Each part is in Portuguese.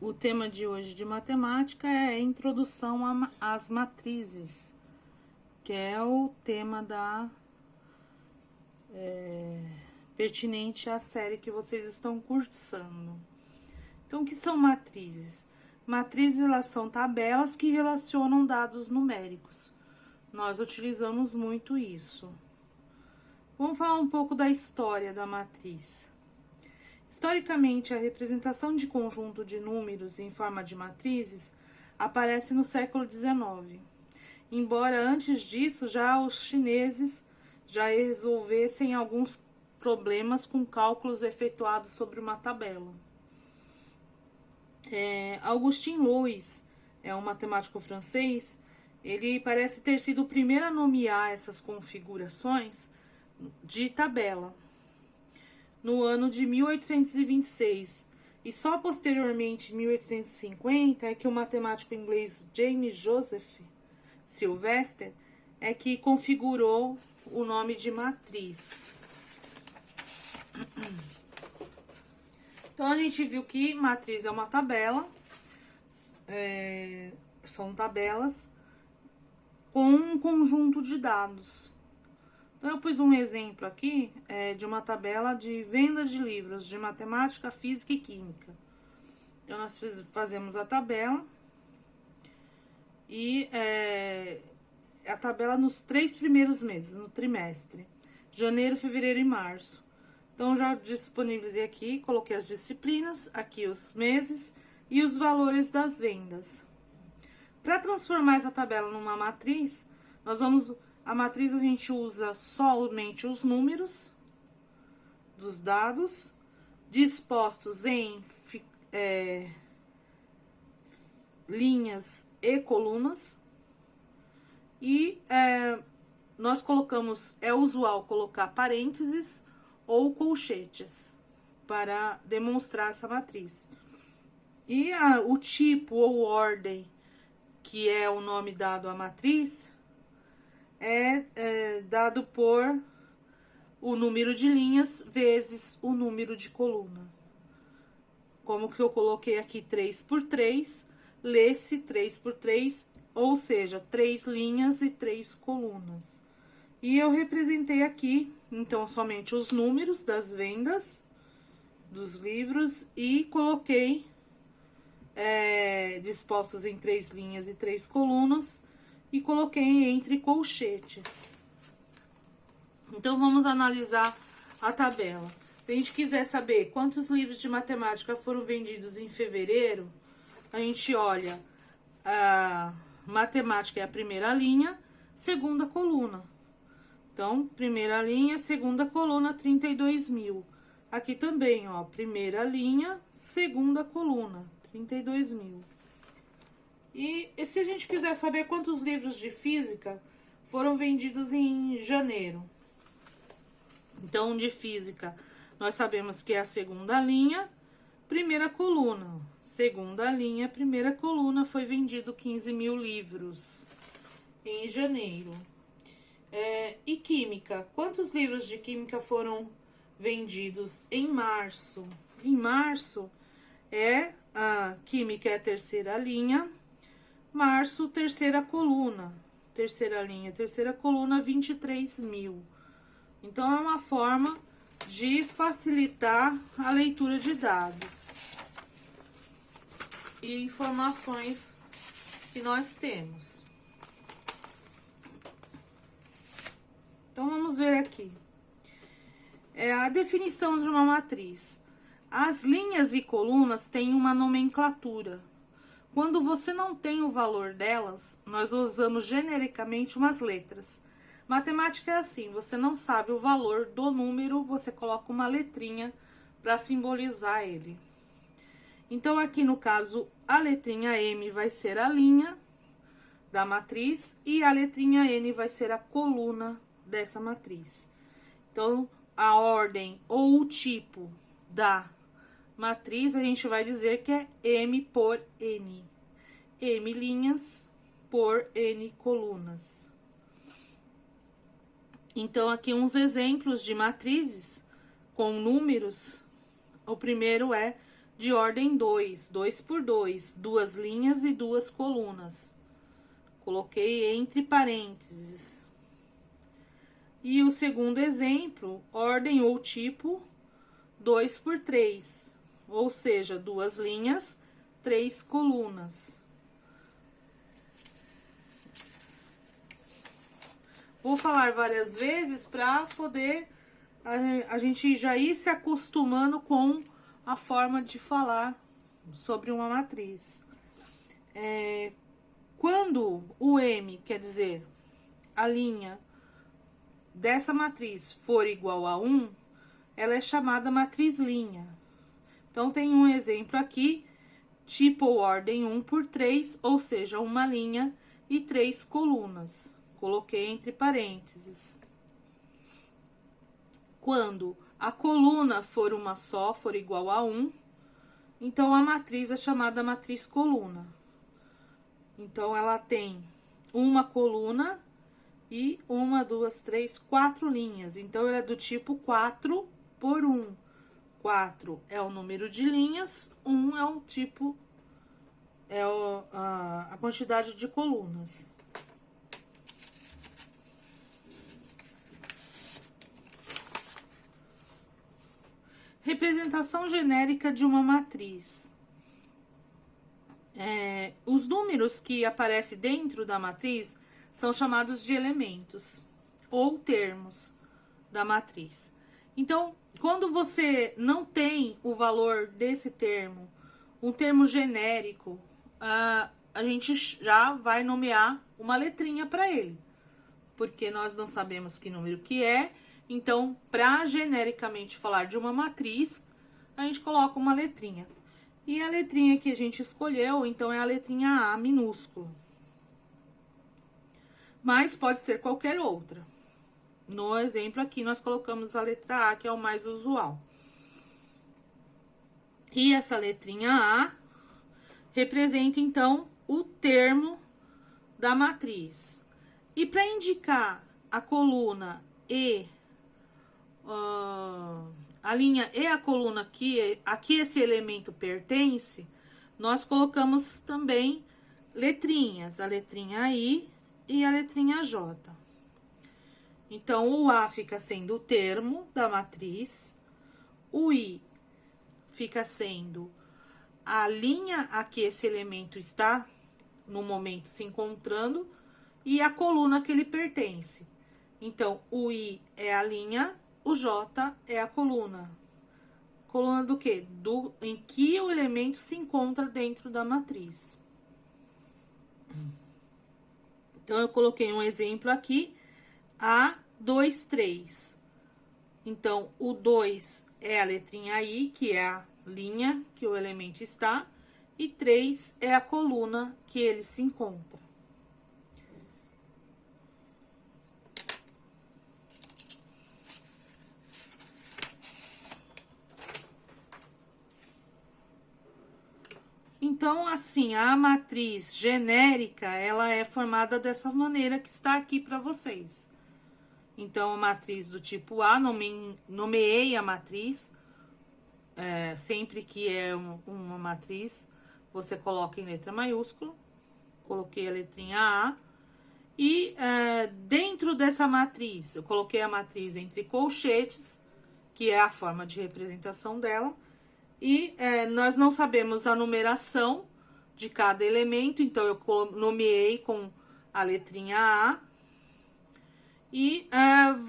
O tema de hoje de matemática é a introdução às matrizes, que é o tema pertinente à série que vocês estão cursando. Então, o que são matrizes? Matrizes, elas são tabelas que relacionam dados numéricos. Nós utilizamos muito isso. Vamos falar um pouco da história da matriz. Historicamente, a representação de conjunto de números em forma de matrizes aparece no século XIX. Embora antes disso, já os chineses já resolvessem alguns problemas com cálculos efetuados sobre uma tabela. Augustin Louis, um matemático francês, ele parece ter sido o primeiro a nomear essas configurações de tabela no ano de 1826, e só posteriormente, em 1850, é que o matemático inglês James Joseph Sylvester é que configurou o nome de matriz. Então, a gente viu que matriz é uma tabela, são tabelas com um conjunto de dados. Então, eu pus um exemplo aqui de uma tabela de venda de livros de matemática, física e química. Então, nós fazemos a tabela e a tabela nos 3 primeiros meses, no trimestre, janeiro, fevereiro e março. Então, já disponibilizei aqui, coloquei as disciplinas, aqui os meses e os valores das vendas. Para transformar essa tabela numa matriz, a matriz a gente usa somente os números dos dados, dispostos em linhas e colunas, e nós colocamos, é usual colocar parênteses ou colchetes para demonstrar essa matriz. E o tipo ou ordem, que é o nome dado à matriz, é dado por o número de linhas vezes o número de coluna. Como que eu coloquei aqui 3 por 3, lê-se 3 por 3, ou seja, 3 linhas e 3 colunas. E eu representei aqui, então, somente os números das vendas dos livros e coloquei dispostos em 3 linhas e 3 colunas, e coloquei entre colchetes. Então, vamos analisar a tabela. Se a gente quiser saber quantos livros de matemática foram vendidos em fevereiro, a gente olha, a matemática é a primeira linha, segunda coluna. Então, primeira linha, segunda coluna, 32 mil. Aqui também, ó, primeira linha, segunda coluna, 32 mil. E se a gente quiser saber quantos livros de física foram vendidos em janeiro? Então, de física, nós sabemos que é a segunda linha, primeira coluna. Segunda linha, primeira coluna, foi vendido 15 mil livros em janeiro. E química, quantos livros de química foram vendidos em março? Em março, a química é a terceira linha, março, terceira coluna, terceira linha, terceira coluna, 23 mil. Então, é uma forma de facilitar a leitura de dados e informações que nós temos. Então, vamos ver aqui. A definição de uma matriz. As linhas e colunas têm uma nomenclatura. Quando você não tem o valor delas, nós usamos genericamente umas letras. Matemática é assim, você não sabe o valor do número, você coloca uma letrinha para simbolizar ele. Então, aqui no caso, a letrinha M vai ser a linha da matriz e a letrinha N vai ser a coluna dessa matriz. Então, a ordem ou o tipo da matriz, a gente vai dizer que é M por N. M linhas por N colunas. Então, aqui uns exemplos de matrizes com números. O primeiro é de ordem 2, 2 por 2, duas linhas e duas colunas. Coloquei entre parênteses. E o segundo exemplo, ordem ou tipo 2 por 3, ou seja, duas linhas, 3 colunas. Vou falar várias vezes para poder a gente já ir se acostumando com a forma de falar sobre uma matriz. Quando o M, quer dizer, a linha dessa matriz for igual a 1, ela é chamada matriz linha. Então, tem um exemplo aqui, tipo ordem 1 por 3, ou seja, uma linha e 3 colunas. Coloquei entre parênteses. Quando a coluna for uma só, for igual a 1, então a matriz é chamada matriz coluna. Então, ela tem uma coluna e 1, 2, 3, 4 linhas. Então, ela é do tipo 4 por 1. 4 é o número de linhas, 1 é o tipo, a quantidade de colunas. Representação genérica de uma matriz. Os números que aparecem dentro da matriz são chamados de elementos ou termos da matriz. Então, quando você não tem o valor desse termo, um termo genérico, a gente já vai nomear uma letrinha para ele, porque nós não sabemos que número que é. Então, para genericamente falar de uma matriz, a gente coloca uma letrinha. E a letrinha que a gente escolheu, então, é a letrinha A minúsculo. Mas pode ser qualquer outra. No exemplo aqui, nós colocamos a letra A, que é o mais usual. E essa letrinha A representa, então, o termo da matriz. E para indicar a coluna E, a linha E a coluna que aqui esse elemento pertence, nós colocamos também letrinhas, a letrinha I e a letrinha J. Então, o A fica sendo o termo da matriz, o I fica sendo a linha a que esse elemento está no momento se encontrando e a coluna que ele pertence. Então, o I é a linha, o J é a coluna. Coluna do quê? Em que o elemento se encontra dentro da matriz. Então, eu coloquei um exemplo aqui, A, 2, 3. Então, o 2 é a letrinha I, que é a linha que o elemento está, e 3 é a coluna que ele se encontra. Então, assim, a matriz genérica, ela é formada dessa maneira que está aqui para vocês. Então, a matriz do tipo A, nomeei a matriz, sempre que é uma matriz, você coloca em letra maiúscula, coloquei a letrinha A, e dentro dessa matriz, eu coloquei a matriz entre colchetes, que é a forma de representação dela, e nós não sabemos a numeração de cada elemento, então eu nomeei com a letrinha A, e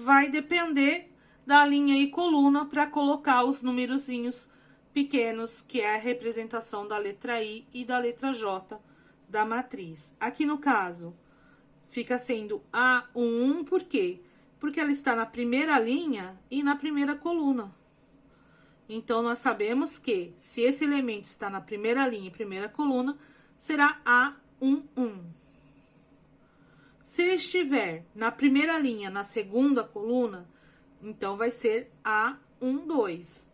vai depender da linha e coluna para colocar os numerozinhos pequenos, que é a representação da letra I e da letra J da matriz. Aqui no caso, fica sendo A11, por quê? Porque ela está na primeira linha e na primeira coluna. Então, nós sabemos que, se esse elemento está na primeira linha e primeira coluna, será A11. Se ele estiver na primeira linha, na segunda coluna, então vai ser A12.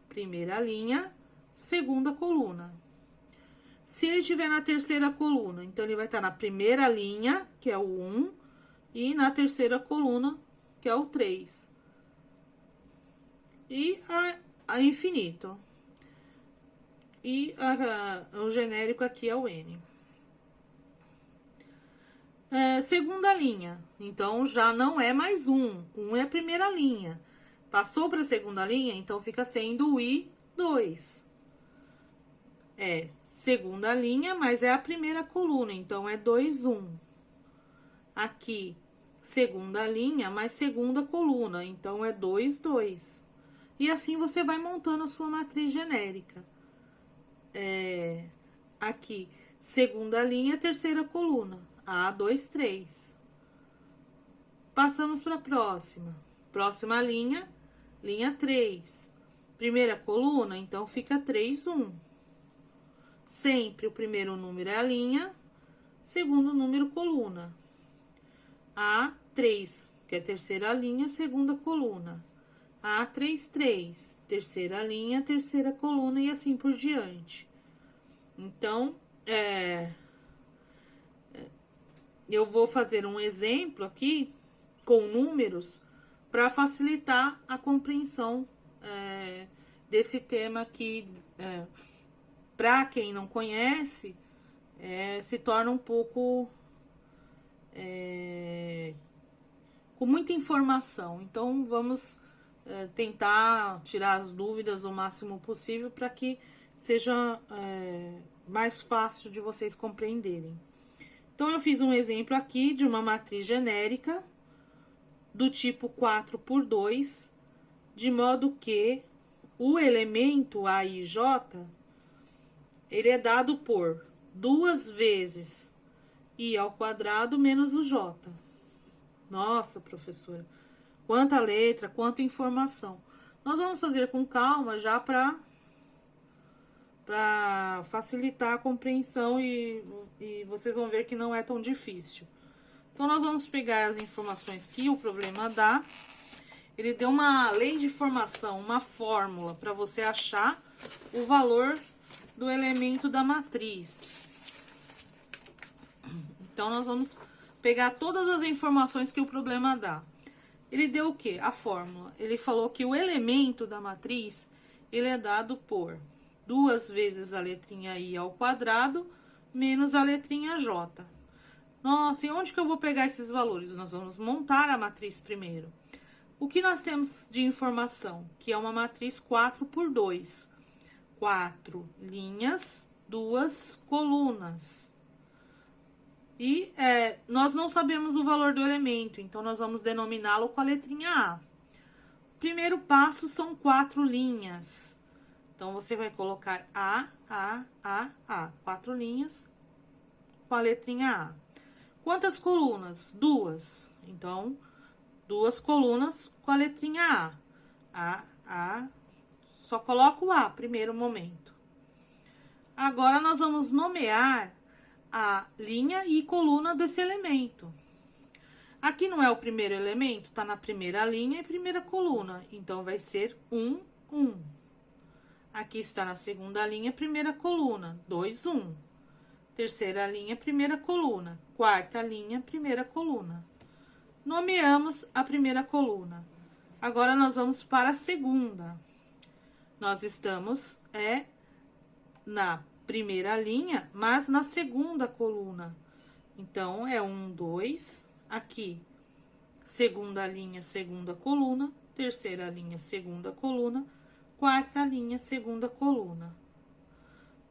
Primeira linha, segunda coluna. Se ele estiver na terceira coluna, então ele vai estar na primeira linha, que é o 1, e na terceira coluna, que é o 3. E a infinito. e o genérico aqui é o N. Segunda linha, então já não é mais um é a primeira linha. Passou para a segunda linha, então fica sendo o I2. Segunda linha, mas é a primeira coluna, então é 2, 1. Aqui, segunda linha, mais segunda coluna, então é 2, 2. E assim você vai montando a sua matriz genérica. Aqui, segunda linha, terceira coluna, A, 2, 3. Passamos para a próxima. Próxima linha, linha 3. Primeira coluna, então fica 3, 1. Sempre o primeiro número é a linha, segundo número coluna. A3, que é terceira linha, segunda coluna. A3, 3, terceira linha, terceira coluna e assim por diante. Então, eu vou fazer um exemplo aqui com números para facilitar a compreensão desse tema aqui. Para quem não conhece, se torna um pouco com muita informação. Então, vamos tentar tirar as dúvidas o máximo possível para que seja mais fácil de vocês compreenderem. Então, eu fiz um exemplo aqui de uma matriz genérica do tipo 4 por 2, de modo que o elemento A e J, ele é dado por 2 vezes I ao quadrado menos o J. Nossa, professora, quanta letra, quanta informação. Nós vamos fazer com calma já para facilitar a compreensão e vocês vão ver que não é tão difícil. Então, nós vamos pegar as informações que o problema dá. Ele deu uma lei de formação, uma fórmula para você achar o valor do elemento da matriz. Então, nós vamos pegar todas as informações que o problema dá. Ele deu o quê? A fórmula. Ele falou que o elemento da matriz, ele é dado por 2 vezes a letrinha I ao quadrado menos a letrinha J. Nossa, e onde que eu vou pegar esses valores? Nós vamos montar a matriz primeiro. O que nós temos de informação? Que é uma matriz 4 por 2. 4 linhas, 2 colunas. E nós não sabemos o valor do elemento, então nós vamos denominá-lo com a letrinha A. Primeiro passo são 4 linhas. Então, você vai colocar A. 4 linhas com a letrinha A. Quantas colunas? 2. Então, 2 colunas com a letrinha A. Só coloco o A, primeiro momento. Agora, nós vamos nomear a linha e coluna desse elemento. Aqui não é o primeiro elemento, tá na primeira linha e primeira coluna. Então, vai ser 1, 1. Aqui está na segunda linha, primeira coluna, 2, 1. Terceira linha, primeira coluna. Quarta linha, primeira coluna. Nomeamos a primeira coluna. Agora, nós vamos para a segunda. Nós estamos na primeira linha, mas na segunda coluna. Então, é 1, 2. Aqui, segunda linha, segunda coluna. Terceira linha, segunda coluna. Quarta linha, segunda coluna.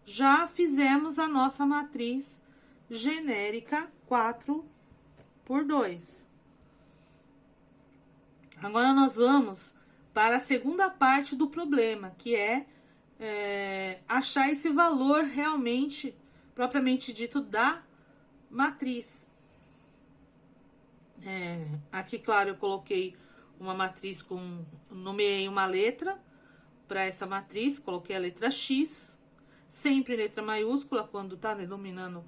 Já fizemos a nossa matriz genérica 4 por 2. Agora, nós vamos para a segunda parte do problema, que é achar esse valor realmente, propriamente dito, da matriz. Aqui, claro, eu coloquei uma matriz nomeei uma letra para essa matriz, coloquei a letra X, sempre letra maiúscula quando tá denominando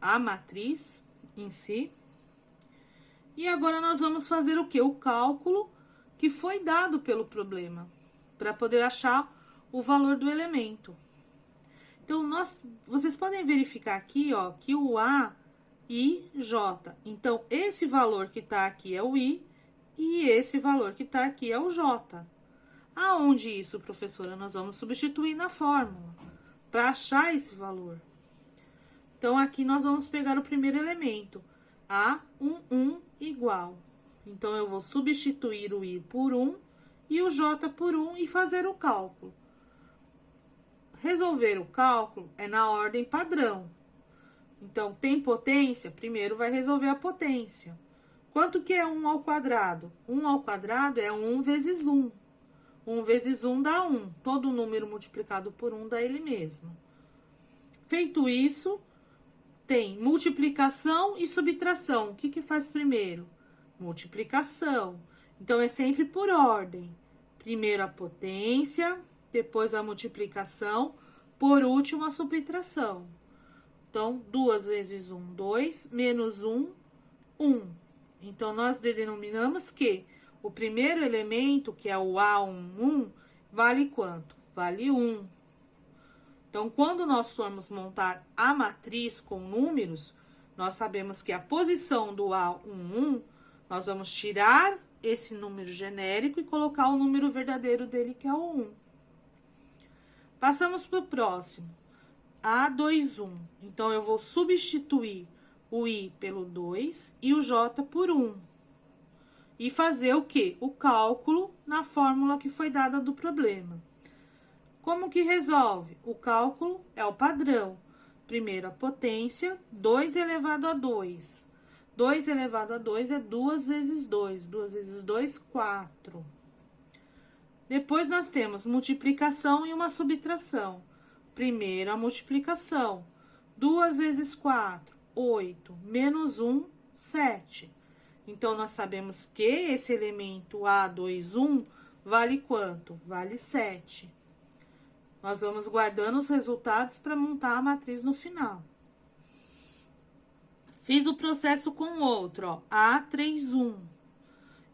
a matriz em si. E agora, nós vamos fazer o quê? O cálculo que foi dado pelo problema, para poder achar o valor do elemento. Então, vocês podem verificar aqui, ó, que o A, I, J. Então, esse valor que tá aqui é o I, e esse valor que tá aqui é o J. Aonde isso, professora? Nós vamos substituir na fórmula, para achar esse valor. Então, aqui nós vamos pegar o primeiro elemento, A11 igual. Então, eu vou substituir o I por 1 e o J por 1 e fazer o cálculo. Resolver o cálculo é na ordem padrão. Então, tem potência? Primeiro vai resolver a potência. Quanto que é 1 ao quadrado? 1 ao quadrado é 1 vezes 1. 1 vezes 1 dá 1. Todo número multiplicado por 1 dá ele mesmo. Feito isso, tem multiplicação e subtração. O que que faz primeiro? Multiplicação. Então, é sempre por ordem. Primeiro a potência, depois a multiplicação, por último a subtração. Então, 2 vezes 1, 2, menos 1, 1. Então, nós denominamos que o primeiro elemento, que é o A11, vale quanto? Vale 1. Então, quando nós formos montar a matriz com números, nós sabemos que a posição do A11, nós vamos tirar esse número genérico e colocar o número verdadeiro dele, que é o 1. Passamos para o próximo, A21. Então, eu vou substituir o I pelo 2 e o J por 1. E fazer o quê? O cálculo na fórmula que foi dada do problema. Como que resolve? O cálculo é o padrão. Primeiro, a potência, 2 elevado a 2. 2 elevado a 2 é 2 vezes 2. 2 vezes 2, 4. Depois, nós temos multiplicação e uma subtração. Primeiro, a multiplicação. 2 vezes 4, 8. Menos 1, 7. Então, nós sabemos que esse elemento A21 vale quanto? Vale 7. Nós vamos guardando os resultados para montar a matriz no final. Fiz o processo com o outro, ó, A31.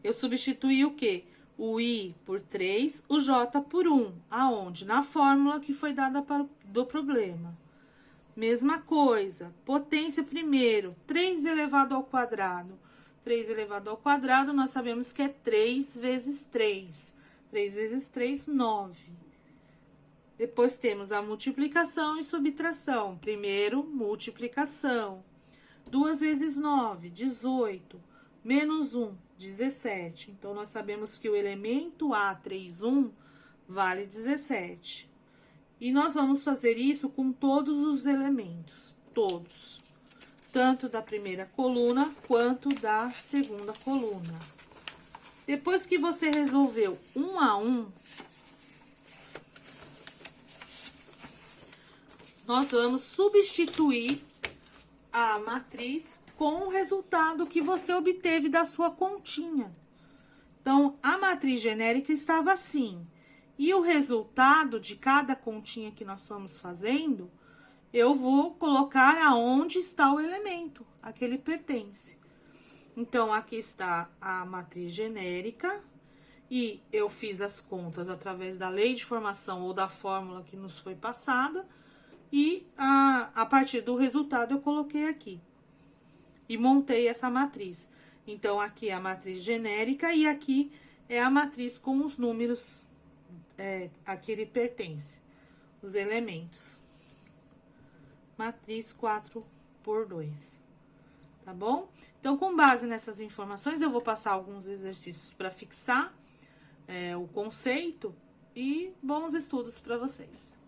Eu substituí o quê? O I por 3, o J por 1. Aonde? Na fórmula que foi dada do problema. Mesma coisa, potência primeiro, 3 elevado ao quadrado. 3 elevado ao quadrado, nós sabemos que é 3 vezes 3. 3 vezes 3, 9. Depois, temos a multiplicação e subtração. Primeiro, multiplicação. 2 vezes 9, 18. Menos 1, 17. Então, nós sabemos que o elemento A31 vale 17. E nós vamos fazer isso com todos os elementos, todos. Tanto da primeira coluna, quanto da segunda coluna. Depois que você resolveu um a um, nós vamos substituir a matriz com o resultado que você obteve da sua continha. Então, a matriz genérica estava assim. E o resultado de cada continha que nós estamos fazendo, eu vou colocar aonde está o elemento, a que ele pertence. Então, aqui está a matriz genérica, e eu fiz as contas através da lei de formação ou da fórmula que nos foi passada, e a partir do resultado eu coloquei aqui. E montei essa matriz. Então, aqui é a matriz genérica e aqui é a matriz com os números a que ele pertence, os elementos. Matriz 4 por 2. Tá bom? Então, com base nessas informações, eu vou passar alguns exercícios para fixar o conceito e bons estudos para vocês.